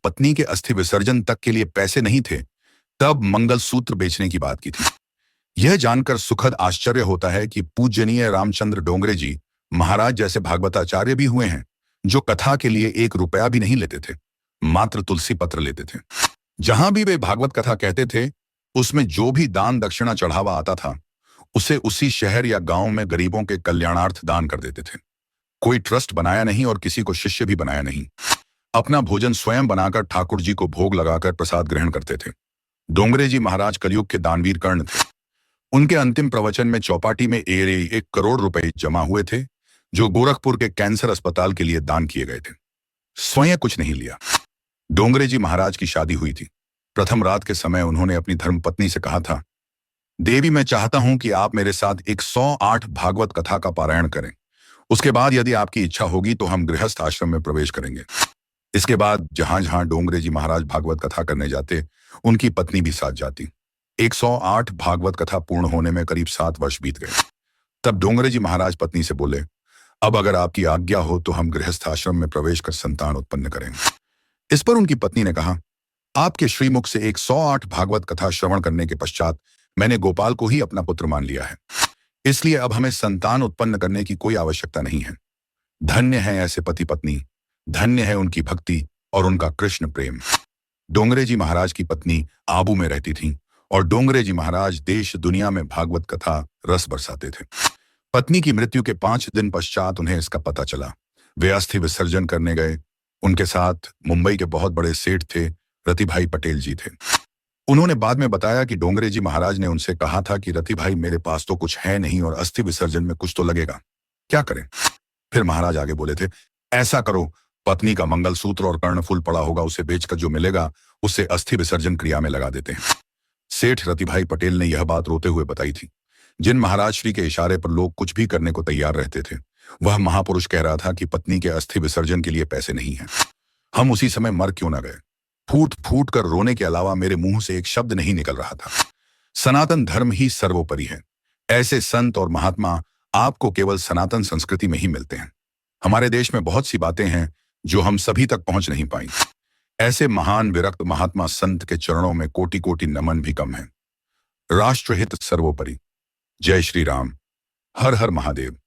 पत्नी के अस्थि विसर्जन तक के लिए पैसे नहीं थे, तब मंगलसूत्र बेचने की बात की थी। यह जानकर सुखद आश्चर्य होता है कि पूजनीय रामचंद्र डोंगरे जी महाराज जैसे भागवताचार्य भी हुए हैं, जो कथा के लिए 1 रुपया भी नहीं लेते थे, मात्र तुलसी पत्र लेते थे। जहां भी वे भागवत कथा कहते थे, उसमें जो भी दान दक्षिणा चढ़ावा आता था, उसे उसी शहर या गांव में गरीबों के कल्याणार्थ दान कर देते थे। कोई ट्रस्ट बनाया नहीं और किसी को शिष्य भी बनाया नहीं। अपना भोजन स्वयं बनाकर ठाकुर जी को भोग लगाकर प्रसाद ग्रहण करते थे। डोंगरे जी महाराज कलयुग के दानवीर कर्ण थे। उनके अंतिम प्रवचन में चौपाटी में 1 करोड़ रुपए जमा हुए थे, जो गोरखपुर के कैंसर अस्पताल के लिए दान किए गए थे। स्वयं कुछ नहीं लिया। डोंगरे जी महाराज की शादी हुई थी। प्रथम रात के समय उन्होंने अपनी धर्मपत्नी से कहा था, देवी मैं चाहता हूं कि आप मेरे साथ 108 भागवत कथा का पारायण करें। उसके बाद यदि आपकी इच्छा होगी तो हम गृहस्थ आश्रम में प्रवेश करेंगे। इसके बाद जहां जहां डोंगरे जी महाराज भागवत कथा करने जाते, उनकी पत्नी भी साथ जाती। 108 भागवत कथा पूर्ण होने में करीब 7 वर्ष बीत गए। तब डोंगरे जी महाराज पत्नी से बोले, अब अगर आपकी आज्ञा हो तो हम गृहस्थ आश्रम में प्रवेश कर संतान उत्पन्न करेंगे। इस पर उनकी पत्नी ने कहा, आपके श्रीमुख से 108 भागवत कथा श्रवण करने के पश्चात मैंने गोपाल को ही अपना पुत्र मान लिया है, इसलिए अब हमें संतान उत्पन्न करने की कोई आवश्यकता नहीं है। धन्य है ऐसे पति पत्नी, धन्य है उनकी भक्ति और उनका कृष्ण प्रेम। डोंगरे जी महाराज की पत्नी आबू में रहती थी और डोंगरे जी महाराज देश दुनिया में भागवत कथा रस बरसाते थे। पत्नी की मृत्यु के 5 दिन पश्चात उन्हें इसका पता चला। वे अस्थि विसर्जन करने गए। उनके साथ मुंबई के बहुत बड़े सेठ थे, रतिभाई पटेल जी थे। उन्होंने बाद में बताया कि डोंगरे जी महाराज ने उनसे कहा था कि रतिभाई मेरे पास तो कुछ है नहीं और अस्थि विसर्जन में कुछ तो लगेगा, क्या करें? फिर महाराज आगे बोले थे, ऐसा करो, पत्नी का मंगलसूत्र और कर्णफूल पड़ा होगा, उसे बेचकर जो मिलेगा उससे अस्थि विसर्जन क्रिया में लगा देते हैं। सेठ रतिभाई पटेल ने यह बात रोते हुए बताई थी। जिन महाराज श्री के इशारे पर लोग कुछ भी करने को तैयार रहते थे, वह महापुरुष कह रहा था कि पत्नी के अस्थि विसर्जन के लिए पैसे नहीं हैं। हम उसी समय मर क्यों न गए? फूट फूट कर रोने के अलावा मेरे मुंह से एक शब्द नहीं निकल रहा था। सनातन धर्म ही सर्वोपरि है। ऐसे संत और महात्मा आपको केवल सनातन संस्कृति में ही मिलते हैं। हमारे देश में बहुत सी बातें हैं जो हम सभी तक पहुंच नहीं पाई। ऐसे महान विरक्त महात्मा संत के चरणों में कोटि कोटि नमन भी कम है। राष्ट्रहित सर्वोपरि। जय श्री राम। हर हर महादेव।